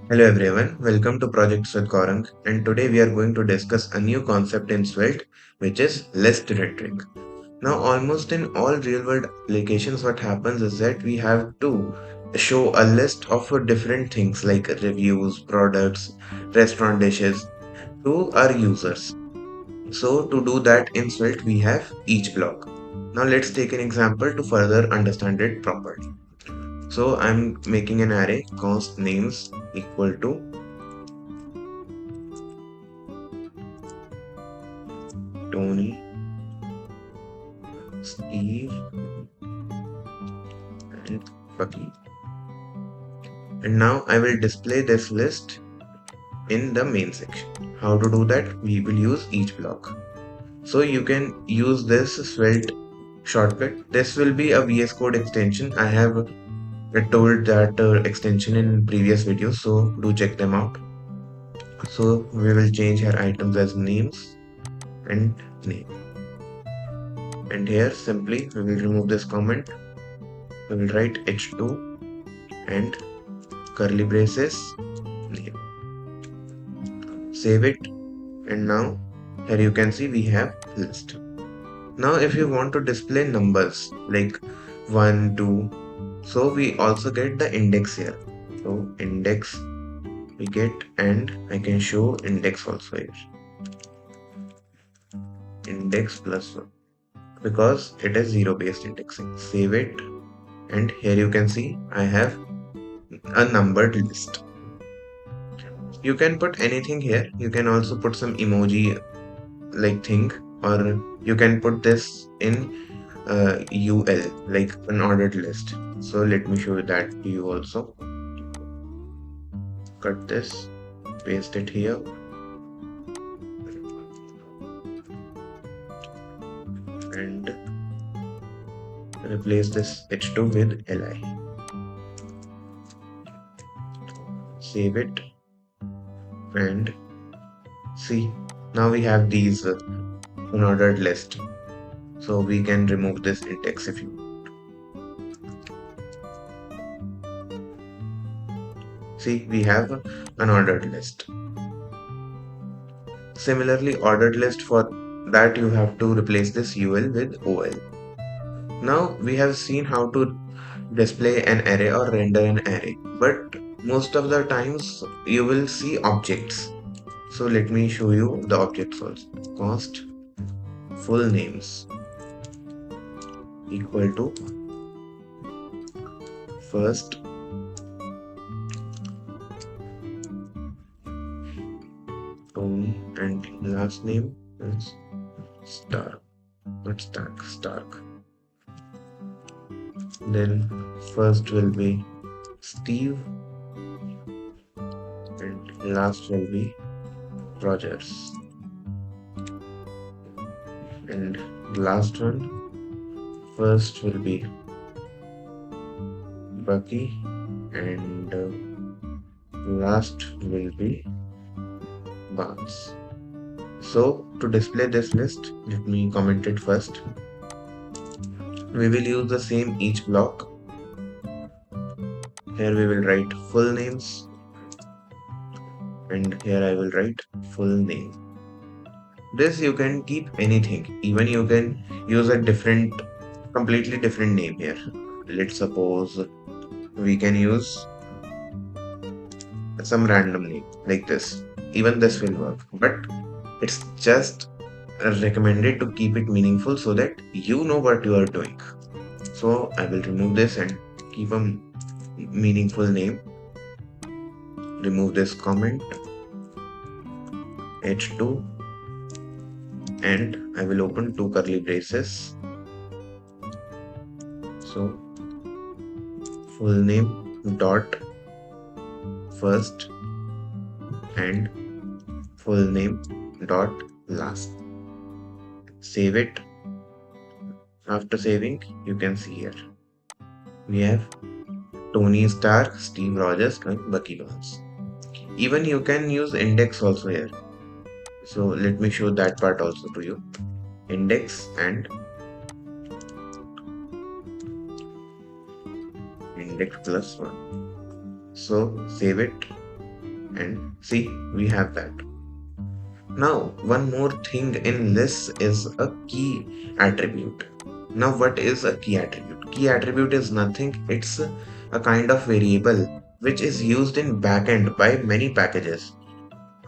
Hello everyone, welcome to Projects with Gaurang, and today we are going to discuss a new concept in Svelte, which is list rhetoric. Now, almost in all real-world applications, what happens is that we have to show a list of different things like reviews, products, restaurant dishes to our users. So to do that in Svelte, we have each block. Now let's take an example to further understand it properly. So I'm making an array const names equal to Tony, Steve, and Bucky. And now I will display this list in the main section. How to do that? We will use each block. So you can use this Svelte shortcut. This will be a VS Code extension. I have told that extension in previous videos, so do check them out. So we will change here items as names and name. And here simply we will remove this comment. We will write h2 and curly braces name. Save it, and now here you can see we have list. Now if you want to display numbers like 1, 2, so we also get the index here. So index we get, and I can show index also here. Index plus 1 because it is zero based indexing. Save it, and here you can see I have a numbered list. You can put anything here. You can also put some emoji like thing, or you can put this in UL like an ordered list. So let me show you that to you also. Cut this, paste it here, and replace this h2 with li. Save it, and see, now we have these unordered list. So we can remove this index if you see, we have an ordered list. Similarly, ordered list, for that you have to replace this ul with ol. Now we have seen how to display an array or render an array, but most of the times you will see objects. So let me show you the objects also. Const full names equal to first Tony and last name is Stark, not Stark, Stark. Then first will be Steve and last will be Rogers. And last one, first will be Bucky and last will be Barnes. So to display this list, let me comment it first. We will use the same each block. Here we will write full names, and here I will write full name. This you can keep anything, even you can use a completely different name here. Let's suppose we can use some random name like this. Even this will work, but it's just recommended to keep it meaningful so that you know what you are doing. So I will remove this and keep a meaningful name. Remove this comment, h2, and I will open two curly braces. So full name dot first and full name dot last. Save it. After saving, you can see here we have Tony Stark, Steve Rogers, and Bucky Barnes. Even you can use index also here. So let me show that part also to you. Index and index plus 1. So save it, And see, we have that. Now, one more thing in lists is a key attribute. Now, what is a key attribute? Key attribute is nothing, it's a kind of variable which is used in backend by many packages.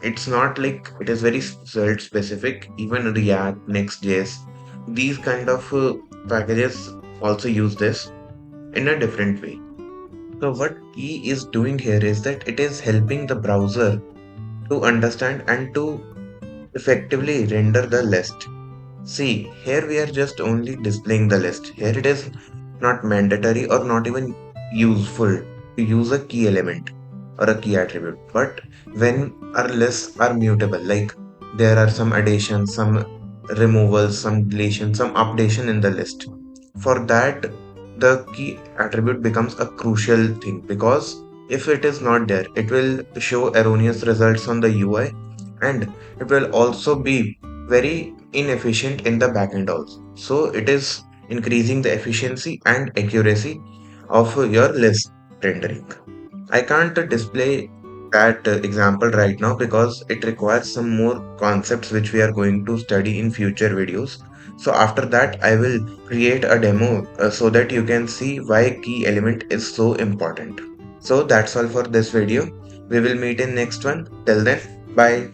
It's not like it is very Svelte specific, even React, Next.js, these kind of packages also use this in a different way. So, what key is doing here is that it is helping the browser to understand and to effectively render the list. See, here we are just only displaying the list. Here it is not mandatory or not even useful to use a key element or a key attribute. But when our lists are mutable, like there are some additions, some removals, some deletion, some updation in the list, for that the key attribute becomes a crucial thing, because if it is not there, it will show erroneous results on the UI, and it will also be very inefficient in the backend also. So it is increasing the efficiency and accuracy of your list rendering. I can't display that example right now because it requires some more concepts which we are going to study in future videos. So after that, I will create a demo so that you can see why key element is so important. So that's all for this video. We will meet in next one. Till then, bye.